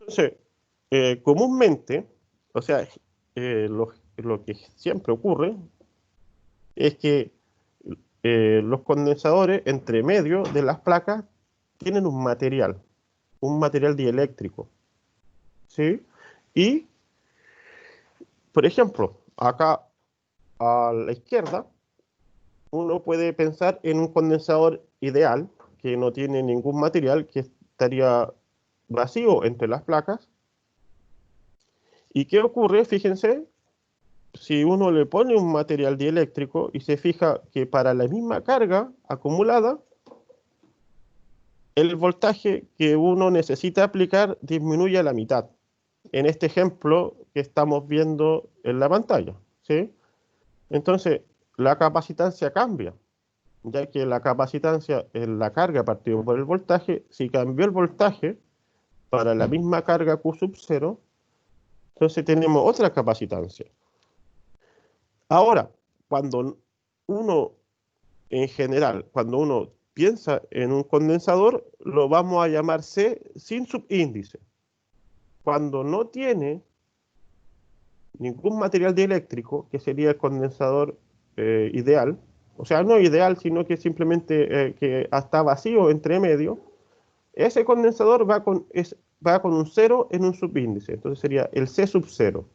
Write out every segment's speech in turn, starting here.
Entonces, comúnmente, o sea, lo que siempre ocurre es que los condensadores entre medio de las placas tienen un material dieléctrico, ¿sí? Y, por ejemplo, acá a la izquierda, uno puede pensar en un condensador ideal que no tiene ningún material, que estaría vacío entre las placas. ¿Y qué ocurre? Fíjense, si uno le pone un material dieléctrico y se fija que para la misma carga acumulada, el voltaje que uno necesita aplicar disminuye a la mitad. En este ejemplo que estamos viendo en la pantalla, ¿sí? Entonces, la capacitancia cambia, ya que la capacitancia es la carga partido por el voltaje. Si cambió el voltaje para la misma carga Q sub 0, entonces tenemos otra capacitancia. Ahora, cuando uno, en general, cuando uno piensa en un condensador, lo vamos a llamar C sin subíndice. Cuando no tiene ningún material dieléctrico, que sería el condensador ideal, o sea, no ideal, sino que simplemente que está vacío entre medio, ese condensador va con un cero en un subíndice, entonces sería el C sub 0,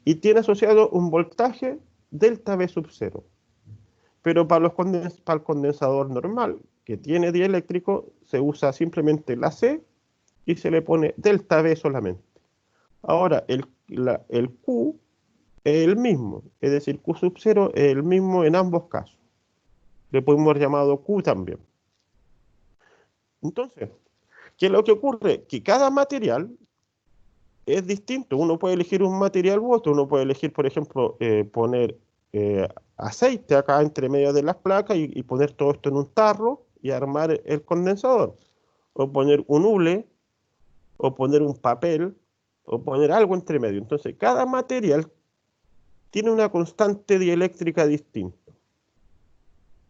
y tiene asociado un voltaje delta V sub 0. Pero para el condensador normal, que tiene dieléctrico, se usa simplemente la C y se le pone delta V solamente. Ahora, el Q es el mismo, es decir, Q sub 0 es el mismo en ambos casos. Le podemos haber llamado Q también. Entonces, ¿qué es lo que ocurre? Que cada material es distinto. Uno puede elegir un material u otro. Uno puede elegir, por ejemplo, poner aceite acá entre medio de las placas y poner todo esto en un tarro y armar el condensador. O poner un hule, o poner un papel, o poner algo entre medio. Entonces, cada material tiene una constante dieléctrica distinta.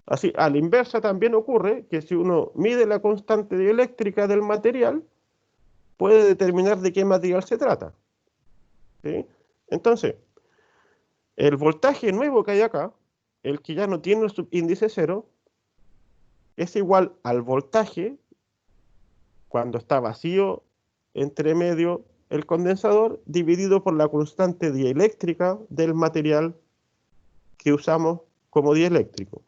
Así, a la inversa también ocurre que si uno mide la constante dieléctrica del material, puede determinar de qué material se trata, ¿sí? Entonces, el voltaje nuevo que hay acá, el que ya no tiene el subíndice cero, es igual al voltaje cuando está vacío entre medio el condensador dividido por la constante dieléctrica del material que usamos como dieléctrico.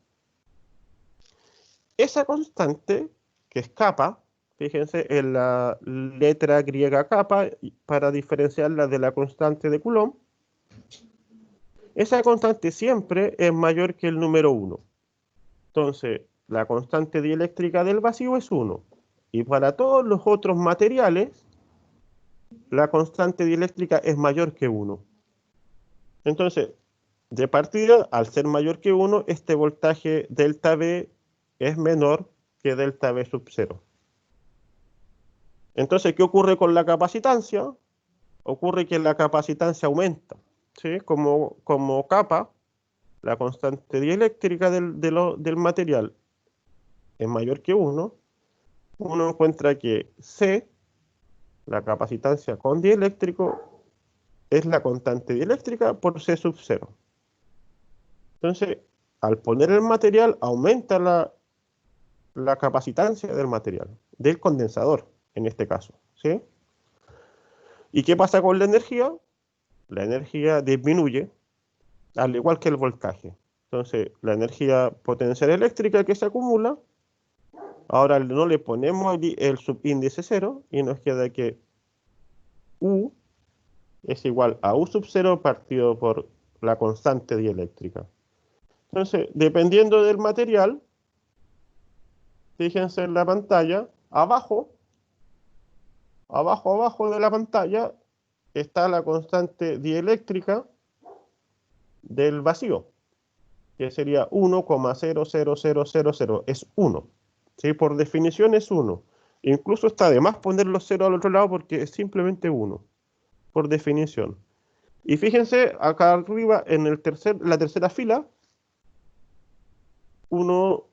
Esa constante, que es kappa, fíjense en la letra griega kappa para diferenciarla de la constante de Coulomb, esa constante siempre es mayor que el número 1. Entonces, la constante dieléctrica del vacío es 1. Y para todos los otros materiales, la constante dieléctrica es mayor que 1. Entonces, de partida, al ser mayor que 1, este voltaje delta V es menor que delta V sub 0. Entonces, ¿qué ocurre con la capacitancia? Ocurre que la capacitancia aumenta, ¿sí? Como kappa, la constante dieléctrica del material es mayor que 1, uno encuentra que C, la capacitancia con dieléctrico, es la constante dieléctrica por C sub 0. Entonces, al poner el material, aumenta la capacitancia del material, del condensador, en este caso, ¿sí? ¿Y qué pasa con la energía? La energía disminuye, al igual que el voltaje. Entonces, la energía potencial eléctrica que se acumula, ahora no le ponemos el subíndice 0 y nos queda que U es igual a U sub 0 partido por la constante dieléctrica. Entonces, dependiendo del material, fíjense en la pantalla, abajo de la pantalla está la constante dieléctrica del vacío, que sería 1,00000, es 1. ¿Sí? Por definición es 1. Incluso está de más poner los ceros al otro lado porque es simplemente 1, por definición. Y fíjense, acá arriba, en la tercera fila, uno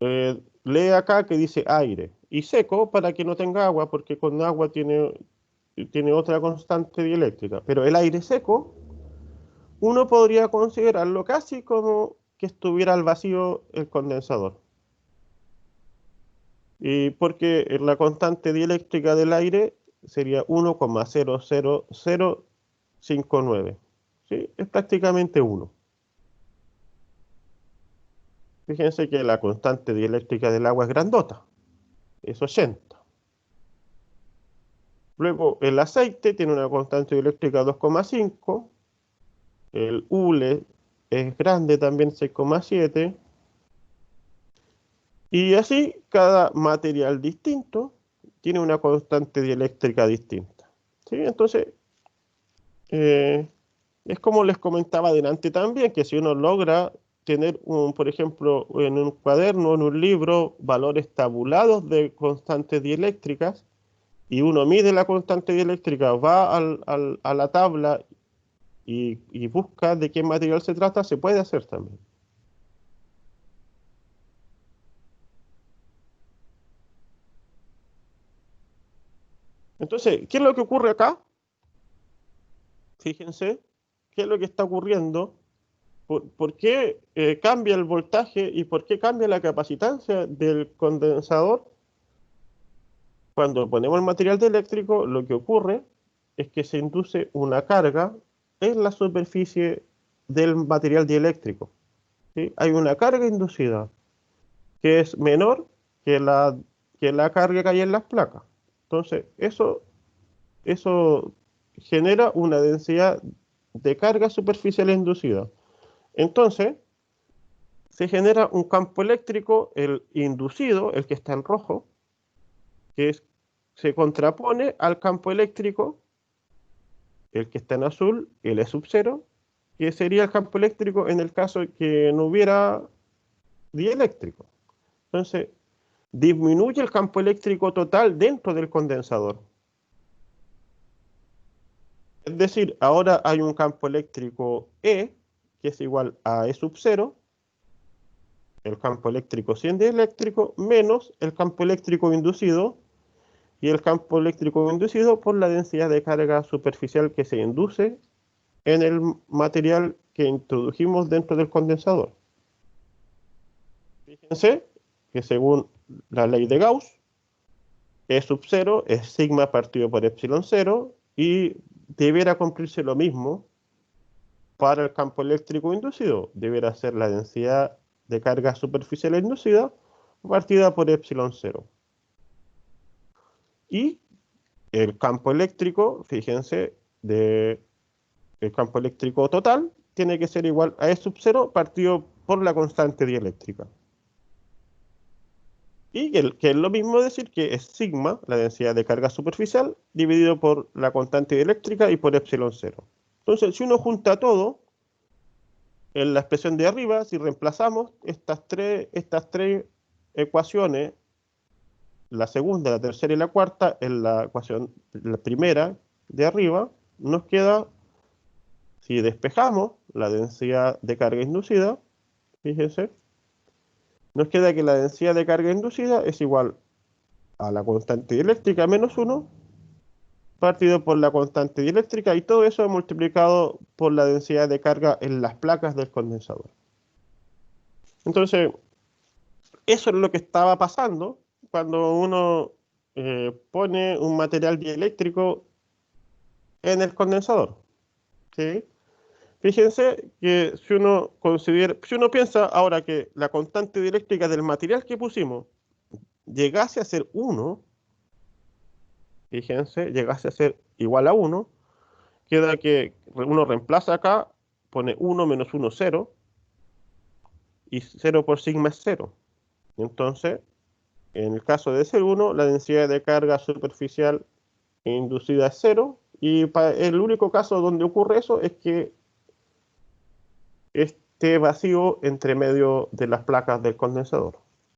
lee acá que dice aire. Y seco para que no tenga agua, porque con agua tiene tiene otra constante dieléctrica, pero el aire seco, uno podría considerarlo casi como que estuviera al vacío el condensador. Y porque la constante dieléctrica del aire sería 1,00059. ¿Sí? Es prácticamente 1. Fíjense que la constante dieléctrica del agua es grandota, es 80. Luego el aceite tiene una constante dieléctrica 2,5. El hule es grande también, 6,7. Y así cada material distinto tiene una constante dieléctrica distinta. ¿Sí? Entonces, eh, es como les comentaba adelante también, que si uno logra tener, por ejemplo, en un cuaderno, en un libro, valores tabulados de constantes dieléctricas, y uno mide la constante dieléctrica, va a la tabla y busca de qué material se trata, se puede hacer también. Entonces, ¿qué es lo que ocurre acá? Fíjense, ¿qué es lo que está ocurriendo? ¿Por qué cambia el voltaje y por qué cambia la capacitancia del condensador? Cuando ponemos el material dieléctrico, lo que ocurre es que se induce una carga en la superficie del material dieléctrico. ¿Sí? Hay una carga inducida que es menor que la carga que hay en las placas. Entonces, eso genera una densidad de carga superficial inducida. Entonces, se genera un campo eléctrico, el inducido, el que está en rojo, se contrapone al campo eléctrico, el que está en azul, el E sub 0, que sería el campo eléctrico en el caso de que no hubiera dieléctrico. Entonces, disminuye el campo eléctrico total dentro del condensador. Es decir, ahora hay un campo eléctrico E, que es igual a E sub 0, el campo eléctrico sin dieléctrico, menos el campo eléctrico inducido, y el campo eléctrico inducido por la densidad de carga superficial que se induce en el material que introdujimos dentro del condensador. Fíjense que según la ley de Gauss, E sub 0 es sigma partido por epsilon 0 y deberá cumplirse lo mismo para el campo eléctrico inducido. Deberá ser la densidad de carga superficial inducida partida por epsilon 0. Y el campo eléctrico, fíjense, el campo eléctrico total tiene que ser igual a E sub 0 partido por la constante dieléctrica. Y que es lo mismo decir que es sigma, la densidad de carga superficial, dividido por la constante dieléctrica y por epsilon 0. Entonces, si uno junta todo, en la expresión de arriba, si reemplazamos estas tres ecuaciones, la segunda, la tercera y la cuarta, en la ecuación, la primera de arriba, nos queda, si despejamos la densidad de carga inducida, fíjense, nos queda que la densidad de carga inducida es igual a la constante dieléctrica menos 1 partido por la constante dieléctrica y todo eso multiplicado por la densidad de carga en las placas del condensador. Entonces, eso es lo que estaba pasando cuando uno pone un material dieléctrico en el condensador. ¿Sí? Fíjense que si uno piensa ahora que la constante dieléctrica del material que pusimos llegase a ser 1, fíjense, llegase a ser igual a 1, queda que uno reemplaza acá, pone 1 menos 1, 0, y 0 por sigma es 0. Entonces, en el caso de ser 1, la densidad de carga superficial inducida es 0, y el único caso donde ocurre eso es que esté vacío entre medio de las placas del condensador.